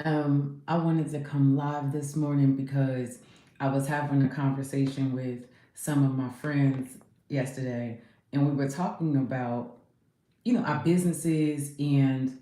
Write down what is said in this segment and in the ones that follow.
I wanted to come live this morning because I was having a conversation with some of my friends yesterday, and we were talking about, our businesses, and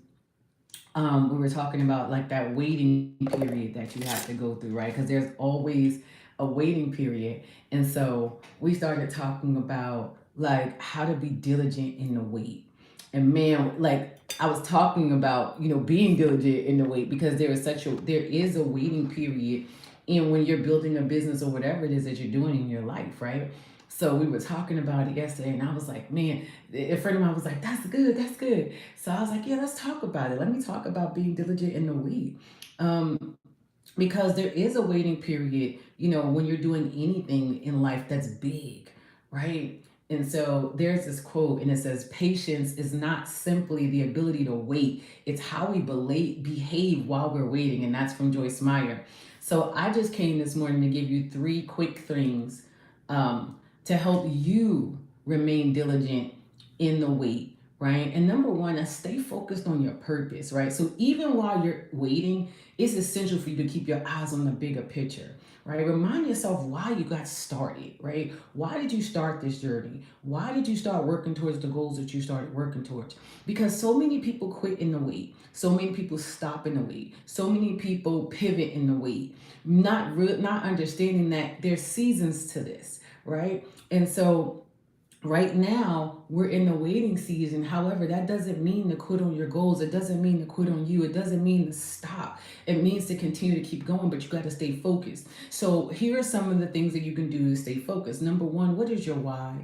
we were talking about like that waiting period that you have to go through, right? Because there's always a waiting period. And so we started talking about like how to be diligent in the wait. And man, like I was talking about, being diligent in the wait because there is a waiting period in when you're building a business or whatever it is that you're doing in your life, right? So we were talking about it yesterday, and I was like, man, a friend of mine was like, that's good, that's good. So I was like, yeah, let's talk about it. Let me talk about being diligent in the wait. Because there is a waiting period, when you're doing anything in life that's big, right? And so there's this quote, and it says, patience is not simply the ability to wait, it's how we behave while we're waiting. And that's from Joyce Meyer. So I just came this morning to give you three quick things to help you remain diligent in the wait, right? And number one is stay focused on your purpose, right? So even while you're waiting, it's essential for you to keep your eyes on the bigger picture, right? Remind yourself why you got started, right? Why did you start this journey? Why did you start working towards the goals that you started working towards? Because so many people quit in the wait. So many people stop in the wait. So many people pivot in the wait, not understanding that there's seasons to this, right? And so right now we're in the waiting season. However, that doesn't mean to quit on your goals. It doesn't mean to quit on you. It doesn't mean to stop. It means to continue to keep going, but you got to stay focused. So here are some of the things that you can do to stay focused. Number one, what is your why?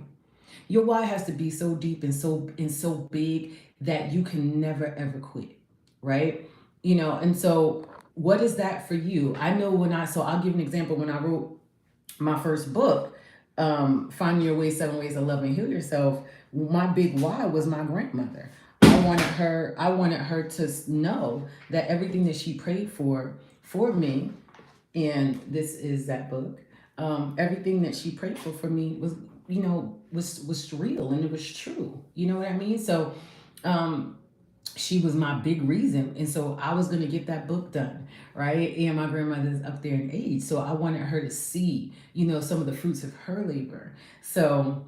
Your why has to be so deep and so big that you can never ever quit, right? And so what is that for you? I know so I'll give an example. When I wrote my first book, Find Your Way, 7 Ways to Love and Heal Yourself, my big why was my grandmother. I wanted her to know that everything that she prayed for me, and this is that book. Everything that she prayed for me was real and it was true. You know what I mean? So um, she was my big reason, and so I was gonna get that book done, right? And my grandmother's up there in age, so I wanted her to see, some of the fruits of her labor. So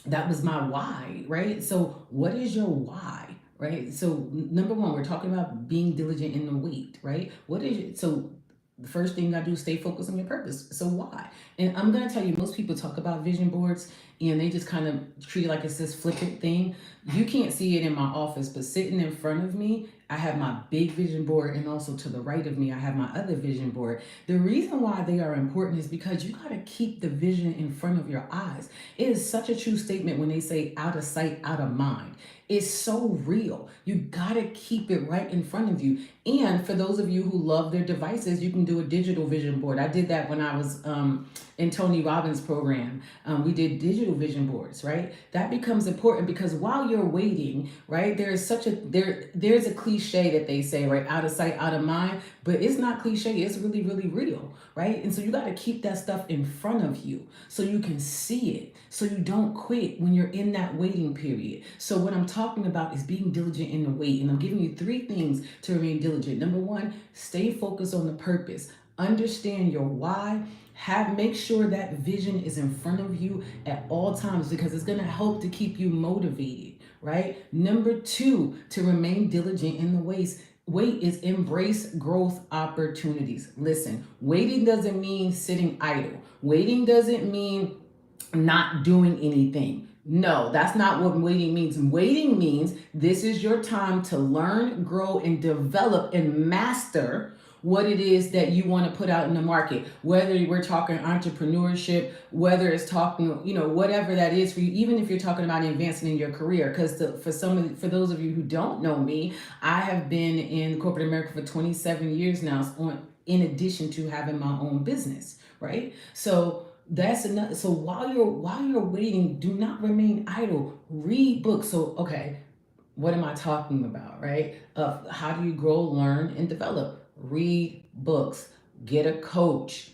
that was my why, right? So what is your why? Right. So number one, we're talking about being diligent in the wait, right? What is it? So the first thing you gotta do is stay focused on your purpose. So why? And I'm gonna tell you, most people talk about vision boards and they just kind of treat it like it's this flippant thing. You can't see it in my office, but sitting in front of me, I have my big vision board, and also to the right of me, I have my other vision board. The reason why they are important is because you gotta keep the vision in front of your eyes. It is such a true statement when they say out of sight, out of mind. It's so real. You gotta keep it right in front of you. And for those of you who love their devices, you can do a digital vision board. I did that when I was in Tony Robbins' program. We did digital vision boards, right? That becomes important because while you're waiting, right, there's a cliche that they say, right, out of sight, out of mind, but it's not cliche. It's really, really real, right? And so you got to keep that stuff in front of you so you can see it, so you don't quit when you're in that waiting period. So what I'm talking about is being diligent in the wait, and I'm giving you three things to remain diligent. Number one, stay focused on the purpose. Understand your why. Make sure that vision is in front of you at all times because it's going to help to keep you motivated, right? Number two, to remain diligent in the wait is embrace growth opportunities. Listen, waiting doesn't mean sitting idle. Waiting doesn't mean not doing anything. No, that's not what waiting means. Waiting means this is your time to learn, grow, and develop and master what it is that you want to put out in the market. Whether we're talking entrepreneurship, whether it's talking, whatever that is for you, even if you're talking about advancing in your career. Because for those of you who don't know me, I have been in corporate America for 27 years now, in addition to having my own business, right? So that's enough. So while you're waiting, do not remain idle. Read books. So okay, what am I talking about, right? How do you grow, learn, and develop? Read books, get a coach,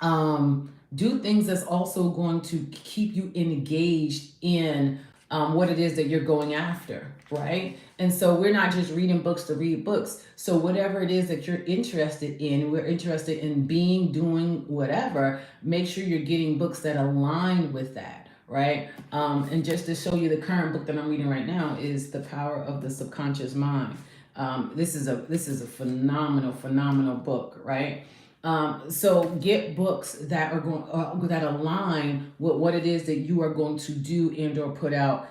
do things that's also going to keep you engaged in what it is that you're going after, right? And so we're not just reading books to read books. So whatever it is that you're interested in, we're interested in being, doing, whatever, make sure you're getting books that align with that, right? And just to show you, the current book that I'm reading right now is The Power of the Subconscious Mind. This is a phenomenal book, right? So get books that are going that align with what it is that you are going to do and or put out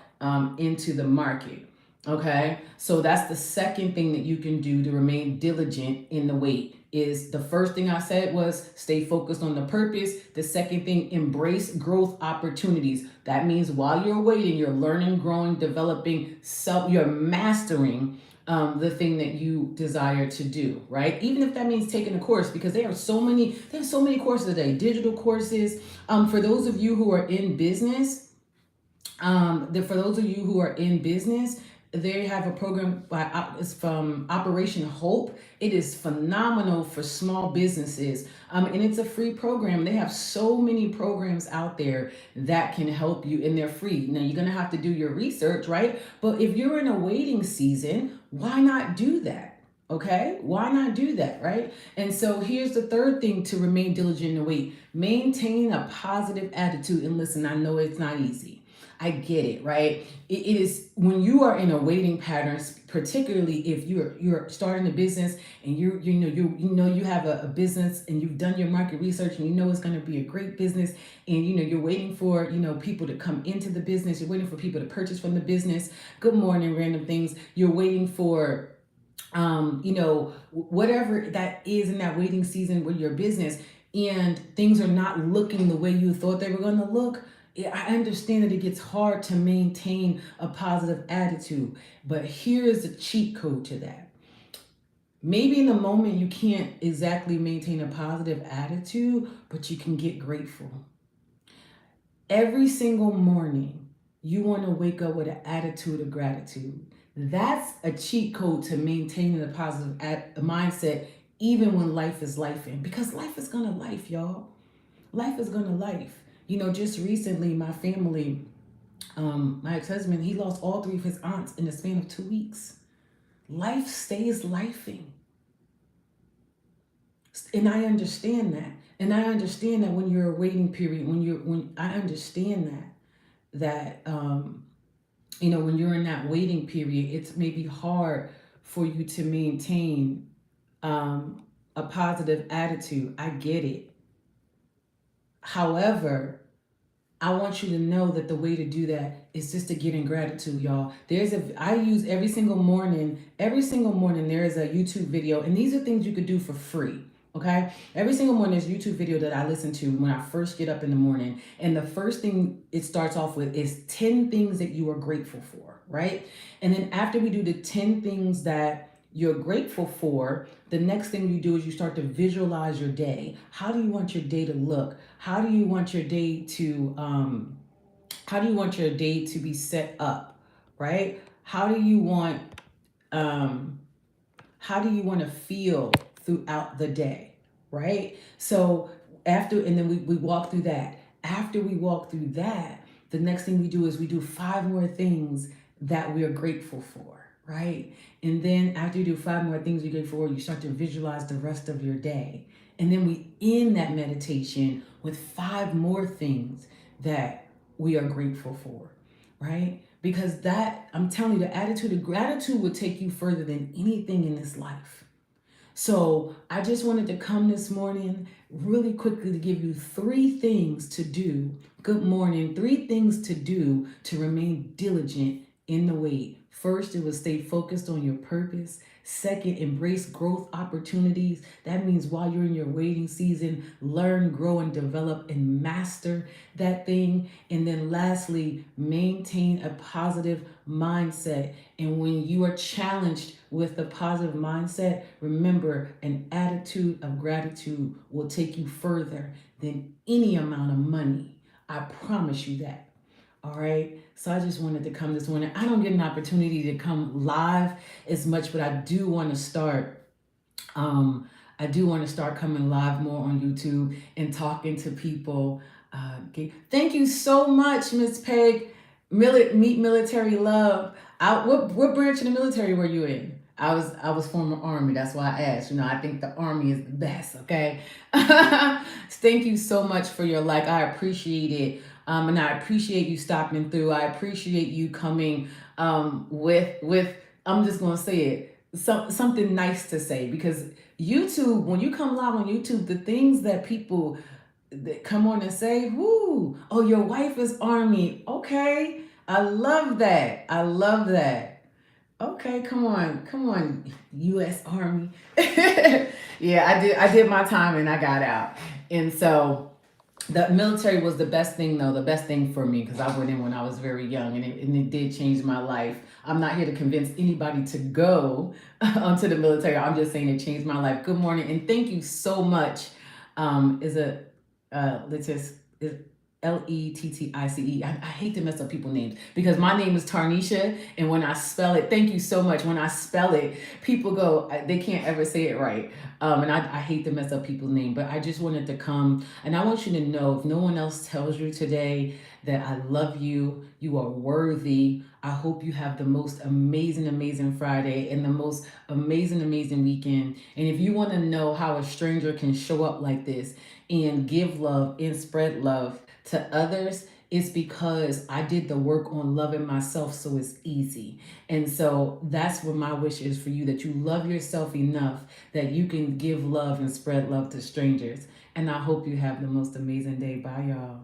into the market. Okay, so that's the second thing that you can do to remain diligent in the wait. Is the first thing I said was stay focused on the purpose. The second thing, embrace growth opportunities. That means while you're waiting, you're learning, growing, developing, you're mastering the thing that you desire to do, right? Even if that means taking a course, because there's so many courses today, digital courses. For those of you who are in business, they have a program it's from Operation Hope. It is phenomenal for small businesses, and it's a free program. They have so many programs out there that can help you, and they're free. Now you're gonna have to do your research, right? But if you're in a waiting season, why not do that? Okay, why not do that, right? And so here's the third thing to remain diligent in the wait: maintain a positive attitude. And listen, I know it's not easy. I get it, right? It is when you are in a waiting pattern, particularly if you're starting a business and you have a business and you've done your market research and you know it's going to be a great business, and you're waiting for people to come into the business, you're waiting for people to purchase from the business. Good morning, random things. You're waiting for whatever that is in that waiting season with your business, and things are not looking the way you thought they were going to look. I understand that it gets hard to maintain a positive attitude, but here is the cheat code to that. Maybe in the moment you can't exactly maintain a positive attitude, but you can get grateful. Every single morning, you want to wake up with an attitude of gratitude. That's a cheat code to maintaining a positive mindset, even when life is lifing, because life is gonna life, y'all. Life is gonna life. Just recently, my family, my ex-husband, he lost all three of his aunts in the span of 2 weeks. Life stays lifing. And I understand that. And I understand that when you're a waiting period, I understand that when you're in that waiting period, it's maybe hard for you to maintain a positive attitude. I get it. However, I want you to know that the way to do that is just to get in gratitude, y'all. I use every single morning there is a YouTube video, and these are things you could do for free. Okay? Every single morning there's a YouTube video that I listen to when I first get up in the morning. And the first thing it starts off with is 10 things that you are grateful for, right? And then after we do the 10 things that you're grateful for, the next thing you do is you start to visualize your day. How do you want your day to look? How do you want your day to be set up, right? How do you want to feel throughout the day, right? So and then we walk through that. After we walk through that, the next thing we do is we do 5 more things that we are grateful for, right? And then after you do 5 more things you're grateful for, you start to visualize the rest of your day. And then we end that meditation with 5 more things that we are grateful for, right? Because I'm telling you, the attitude of gratitude will take you further than anything in this life. So I just wanted to come this morning really quickly to give you 3 things to do. Good morning. 3 things to do to remain diligent in the wait. First, it was stay focused on your purpose. Second, embrace growth opportunities. That means while you're in your waiting season, learn, grow, and develop and master that thing. And then lastly, maintain a positive mindset. And when you are challenged with a positive mindset, remember, an attitude of gratitude will take you further than any amount of money. I promise you that. All right. So I just wanted to come this morning. I don't get an opportunity to come live as much, but I do want to start. Coming live more on YouTube and talking to people. Thank you so much, Miss Peg. Meet military love. What branch of the military were you in? I was former Army. That's why I asked. I think the Army is the best. Okay. Thank you so much for your like. I appreciate it. And I appreciate you stopping through. I appreciate you coming with. I'm just gonna say it. Something nice to say, because YouTube, when you come live on YouTube, the things that people that come on and say, "Whoo, oh, your wife is Army." Okay, I love that. I love that. Okay, come on, U.S. Army. Yeah, I did my time and I got out, and so the military was the best thing, though, the best thing for me, because I went in when I was very young, and it did change my life. I'm not here to convince anybody to go onto the military. I'm just saying it changed my life. Good morning, and thank you so much. Is a let's just is Lettice. I hate to mess up people's names, because my name is Tarnisha, and when I spell it, thank you so much. When I spell it, people go, they can't ever say it right. And I hate to mess up people's name, but I just wanted to come, and I want you to know, if no one else tells you today, that I love you. You are worthy. I hope you have the most amazing, amazing Friday and the most amazing, amazing weekend. And if you want to know how a stranger can show up like this and give love and spread love to others, it's because I did the work on loving myself, so it's easy. And so that's what my wish is for you, that you love yourself enough that you can give love and spread love to strangers. And I hope you have the most amazing day. Bye, y'all.